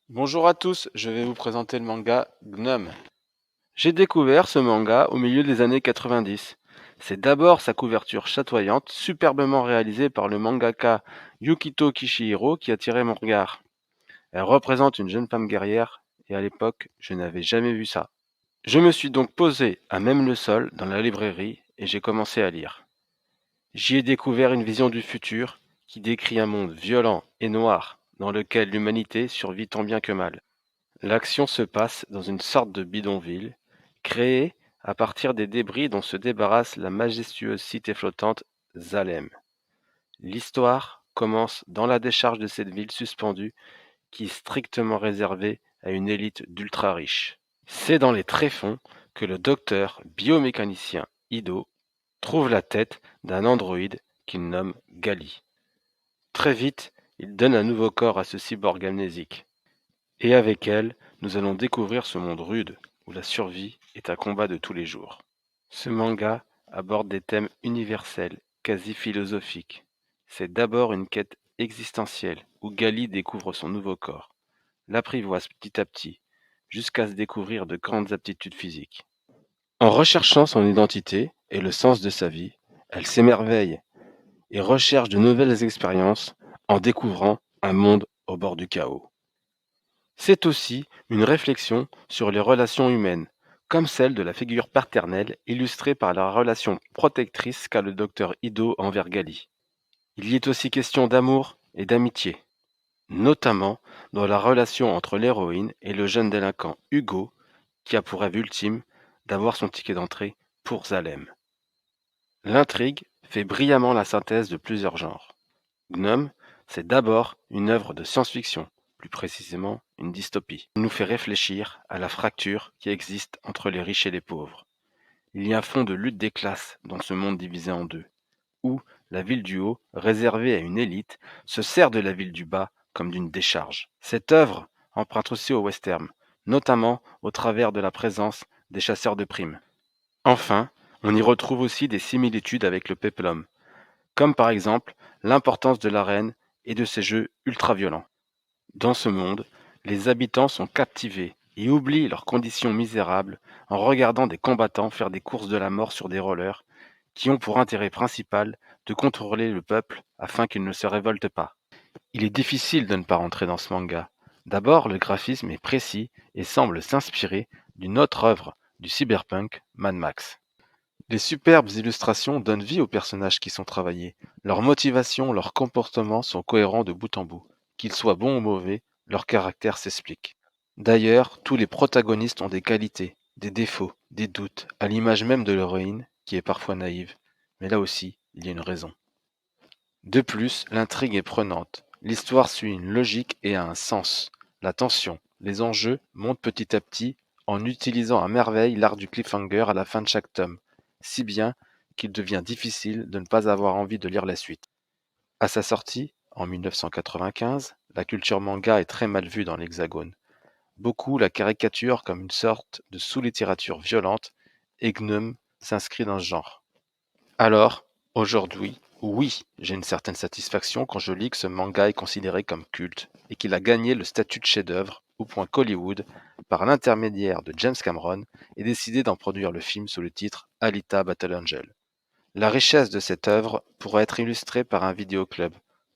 Bonjour à tous, je vais vous présenter le manga Gnome. J'ai découvert ce manga au milieu des années 90. C'est d'abord sa couverture chatoyante, superbement réalisée par le mangaka Yukito Kishihiro qui a attiré mon regard. Elle représente une jeune femme guerrière et à l'époque, je n'avais jamais vu ça. Je me suis donc posé à même le sol dans la librairie et j'ai commencé à lire. J'y ai découvert une vision du futur qui décrit un monde violent et noir dans lequel l'humanité survit tant bien que mal. L'action se passe dans une sorte de bidonville, créée à partir des débris dont se débarrasse la majestueuse cité flottante Zalem. L'histoire commence dans la décharge de cette ville suspendue qui est strictement réservée à une élite d'ultra riches. C'est dans les tréfonds que le docteur biomécanicien Ido trouve la tête d'un androïde qu'il nomme Gali. Très vite, il donne un nouveau corps à ce cyborg amnésique. Et avec elle, nous allons découvrir ce monde rude, où la survie est un combat de tous les jours. Ce manga aborde des thèmes universels, quasi philosophiques. C'est d'abord une quête existentielle, où Gali découvre son nouveau corps, l'apprivoise petit à petit, jusqu'à se découvrir de grandes aptitudes physiques. En recherchant son identité et le sens de sa vie, elle s'émerveille et recherche de nouvelles expériences en découvrant un monde au bord du chaos. C'est aussi une réflexion sur les relations humaines, comme celle de la figure paternelle illustrée par la relation protectrice qu'a le docteur Ido envers Gali. Il y est aussi question d'amour et d'amitié, notamment dans la relation entre l'héroïne et le jeune délinquant Hugo, qui a pour rêve ultime d'avoir son ticket d'entrée pour Zalem. L'intrigue fait brillamment la synthèse de plusieurs genres. Gnome, c'est d'abord une œuvre de science-fiction, plus précisément une dystopie. Il nous fait réfléchir à la fracture qui existe entre les riches et les pauvres. Il y a un fond de lutte des classes dans ce monde divisé en deux, où la ville du haut, réservée à une élite, se sert de la ville du bas comme d'une décharge. Cette œuvre emprunte aussi au western, notamment au travers de la présence des chasseurs de primes. Enfin, on y retrouve aussi des similitudes avec le péplum, comme par exemple l'importance de l'arène et de ses jeux ultra-violents. Dans ce monde, les habitants sont captivés et oublient leurs conditions misérables en regardant des combattants faire des courses de la mort sur des rollers qui ont pour intérêt principal de contrôler le peuple afin qu'il ne se révolte pas. Il est difficile de ne pas rentrer dans ce manga. D'abord, le graphisme est précis et semble s'inspirer d'une autre œuvre du cyberpunk, Mad Max. Les superbes illustrations donnent vie aux personnages qui sont travaillés. Leurs motivations, leurs comportements sont cohérents de bout en bout. Qu'ils soient bons ou mauvais, leur caractère s'explique. D'ailleurs, tous les protagonistes ont des qualités, des défauts, des doutes, à l'image même de l'héroïne, qui est parfois naïve. Mais là aussi, il y a une raison. De plus, l'intrigue est prenante. L'histoire suit une logique et a un sens. La tension, les enjeux montent petit à petit en utilisant à merveille l'art du cliffhanger à la fin de chaque tome, si bien qu'il devient difficile de ne pas avoir envie de lire la suite. À sa sortie, en 1995, la culture manga est très mal vue dans l'Hexagone. Beaucoup la caricaturent comme une sorte de sous-littérature violente, et Gnome s'inscrit dans ce genre. Alors, aujourd'hui, oui, j'ai une certaine satisfaction quand je lis que ce manga est considéré comme culte et qu'il a gagné le statut de chef-d'œuvre au point qu'Hollywood, par l'intermédiaire de James Cameron, ait décidé d'en produire le film sous le titre Alita Battle Angel. La richesse de cette œuvre pourrait être illustrée par un vidéoclub,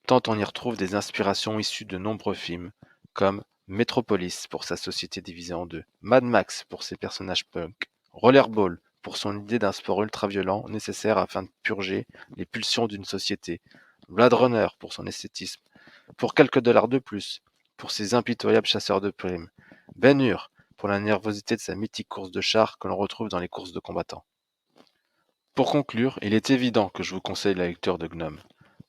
tant on y retrouve des inspirations issues de nombreux films, comme Metropolis pour sa société divisée en deux, Mad Max pour ses personnages punk, Rollerball pour son idée d'un sport ultra-violent nécessaire afin de purger les pulsions d'une société, Blade Runner pour son esthétisme, pour quelques dollars de plus, pour ses impitoyables chasseurs de primes, Ben-Hur pour la nervosité de sa mythique course de char que l'on retrouve dans les courses de combattants. Pour conclure, il est évident que je vous conseille la lecture de Gnome,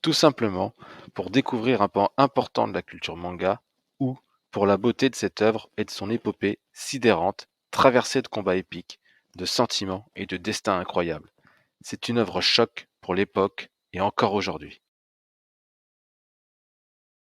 tout simplement pour découvrir un pan important de la culture manga, ou pour la beauté de cette œuvre et de son épopée sidérante, traversée de combats épiques, de sentiments et de destins incroyables. C'est une œuvre choc pour l'époque et encore aujourd'hui.